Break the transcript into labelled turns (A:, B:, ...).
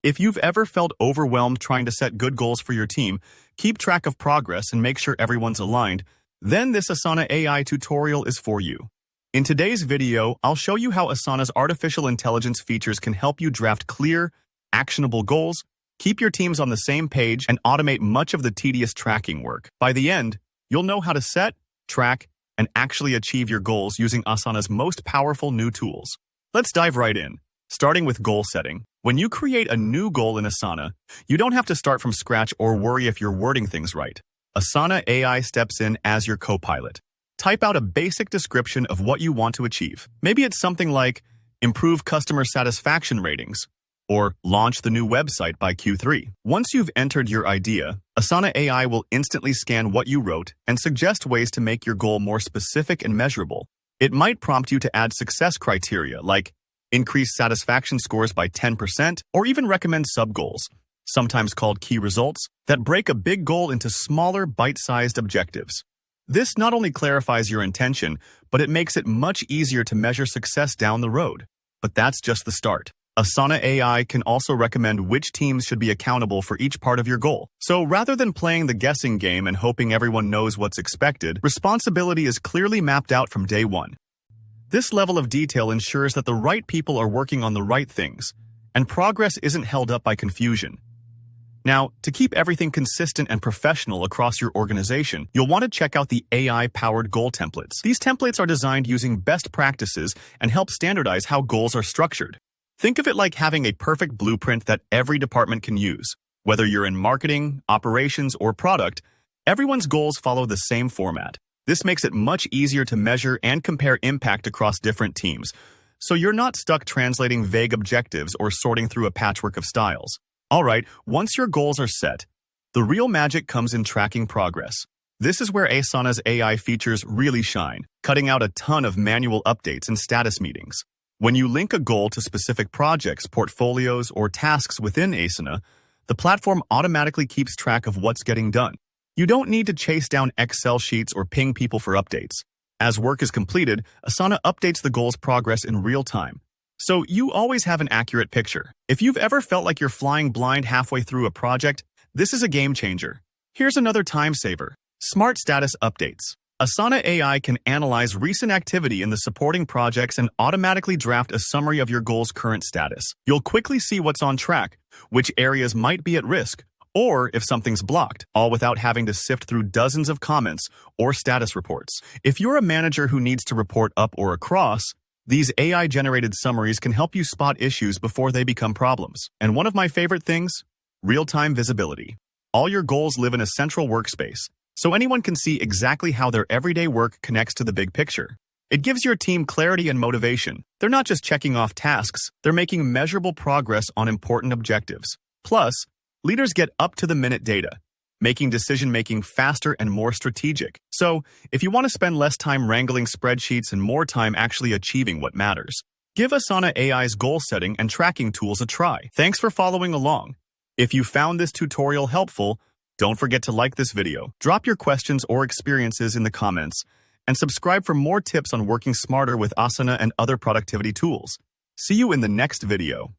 A: If you've ever felt overwhelmed trying to set good goals for your team, keep track of progress and make sure everyone's aligned, then this Asana AI tutorial is for you. In today's video, I'll show you how Asana's artificial intelligence features can help you draft clear, actionable goals, keep your teams on the same page, and automate much of the tedious tracking work. By the end, you'll know how to set, track, and actually achieve your goals using Asana's most powerful new tools. Let's dive right in, starting with goal setting. When you create a new goal in Asana, you don't have to start from scratch or worry if you're wording things right. Asana AI steps in as your co-pilot. Type out a basic description of what you want to achieve. Maybe it's something like improve customer satisfaction ratings or launch the new website by Q3. Once you've entered your idea, Asana AI will instantly scan what you wrote and suggest ways to make your goal more specific and measurable. It might prompt you to add success criteria like increase satisfaction scores by 10%, or even recommend sub-goals, sometimes called key results, that break a big goal into smaller, bite-sized objectives. This not only clarifies your intention, but it makes it much easier to measure success down the road. But that's just the start. Asana AI can also recommend which teams should be accountable for each part of your goal. So rather than playing the guessing game and hoping everyone knows what's expected, responsibility is clearly mapped out from day one. This level of detail ensures that the right people are working on the right things, and progress isn't held up by confusion. Now, to keep everything consistent and professional across your organization, you'll want to check out the AI-powered goal templates. These templates are designed using best practices and help standardize how goals are structured. Think of it like having a perfect blueprint that every department can use. Whether you're in marketing, operations, or product, everyone's goals follow the same format. This makes it much easier to measure and compare impact across different teams, so you're not stuck translating vague objectives or sorting through a patchwork of styles. All right, once your goals are set, the real magic comes in tracking progress. This is where Asana's AI features really shine, cutting out a ton of manual updates and status meetings. When you link a goal to specific projects, portfolios, or tasks within Asana, the platform automatically keeps track of what's getting done. You don't need to chase down Excel sheets or ping people for updates. As work is completed, Asana updates the goal's progress in real time, so you always have an accurate picture. If you've ever felt like you're flying blind halfway through a project, this is a game changer. Here's another time saver: Smart Status Updates. Asana AI can analyze recent activity in the supporting projects and automatically draft a summary of your goal's current status. You'll quickly see what's on track, which areas might be at risk, or if something's blocked, all without having to sift through dozens of comments or status reports. If you're a manager who needs to report up or across, these AI-generated summaries can help you spot issues before they become problems. And one of my favorite things? Real-time visibility. All your goals live in a central workspace, so anyone can see exactly how their everyday work connects to the big picture. It gives your team clarity and motivation. They're not just checking off tasks, they're making measurable progress on important objectives. Plus, leaders get up-to-the-minute data, making decision-making faster and more strategic. So, if you want to spend less time wrangling spreadsheets and more time actually achieving what matters, give Asana AI's goal-setting and tracking tools a try. Thanks for following along. If you found this tutorial helpful, don't forget to like this video, drop your questions or experiences in the comments, and subscribe for more tips on working smarter with Asana and other productivity tools. See you in the next video.